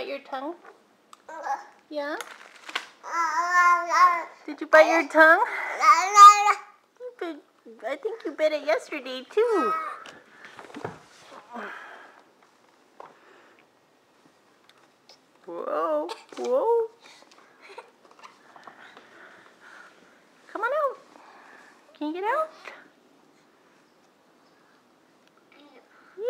bite your tongue? Yeah? Did you bite your tongue? I think you bit it yesterday too. Whoa, whoa. Come on out. Can you get out? Yay!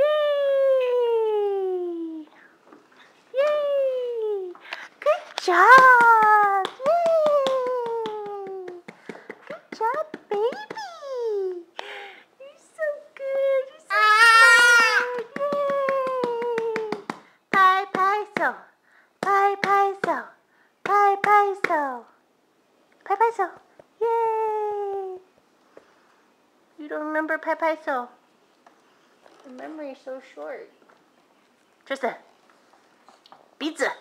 Yay! Good job! Yay! Good job, baby! You're so good. You're so smart. Yay! Pai Paiso. Pai Paiso. Pai Paiso. Pai Paiso. Yay! You don't remember Pai Paiso? Your memory's so short. Tristan. Pizza.